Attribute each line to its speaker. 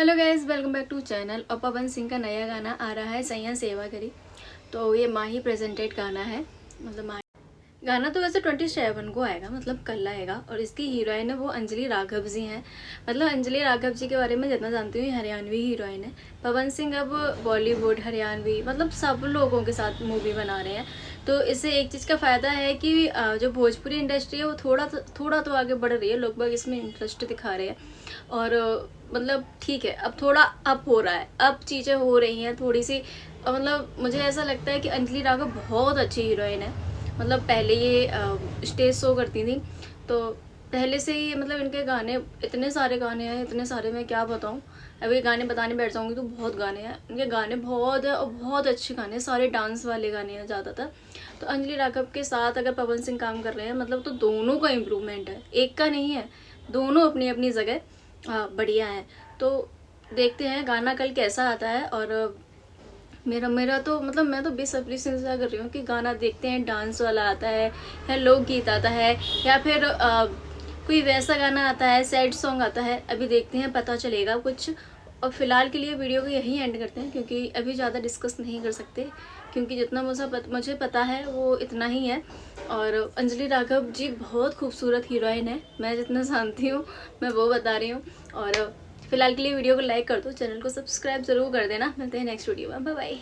Speaker 1: Hello guys, welcome back to channel. और पवन सिंह का नया गाना आ रहा है सैया सेवा करी। तो ये माही प्रेजेंटेड गाना है। मतलब माही गाना तो वैसे 27 को आएगा, मतलब कल आएगा। और इसकी हीरोइन है वो अंजलि राघव जी हैं। मतलब अंजलि राघव जी के बारे में जितना जानती हूँ, हरियाणवी हीरोइन है। पवन सिंह अब बॉलीवुड हरियाणवी मतलब सब लोगों के साथ मूवी बना रहे हैं। तो इससे एक चीज़ का फ़ायदा है कि जो भोजपुरी इंडस्ट्री है वो थोड़ा तो आगे बढ़ रही है। लोग बाग इसमें इंटरेस्ट दिखा रहे हैं। और मतलब ठीक है, अब थोड़ा अप हो रहा है, अब चीज़ें हो रही हैं थोड़ी सी। मतलब मुझे ऐसा लगता है कि अंजलि राघव बहुत अच्छी हीरोइन है। मतलब पहले ये स्टेज शो करती थी, तो पहले से ही मतलब इनके गाने, इतने सारे गाने हैं, इतने सारे मैं क्या बताऊँ। अभी गाने बताने बैठ जाऊँगी तो बहुत गाने हैं। इनके गाने बहुत है और बहुत अच्छे गाने हैं, सारे डांस वाले गाने हैं ज़्यादातर। तो अंजलि राघव के साथ अगर पवन सिंह काम कर रहे हैं मतलब, तो दोनों का इम्प्रूवमेंट है, एक का नहीं है। दोनों अपनी अपनी जगह बढ़िया है। तो देखते हैं गाना कल कैसा आता है। और मेरा मेरा तो मतलब मैं तो बेसब्री से इंतजार कर रही हूँ कि गाना देखते हैं, डांस वाला आता है या लोकगीत आता है या फिर कोई वैसा गाना आता है, सैड सॉन्ग आता है। अभी देखते हैं, पता चलेगा कुछ। और फिलहाल के लिए वीडियो को यहीं एंड करते हैं, क्योंकि अभी ज़्यादा डिस्कस नहीं कर सकते, क्योंकि जितना मुझे पता है वो इतना ही है। और अंजलि राघव जी बहुत खूबसूरत हीरोइन है, मैं जितना जानती हूँ मैं वो बता रही हूँ। और फिलहाल के लिए वीडियो को लाइक कर दो, चैनल को सब्सक्राइब जरूर कर देना। मिलते हैं नेक्स्ट वीडियो में, बाय बाय।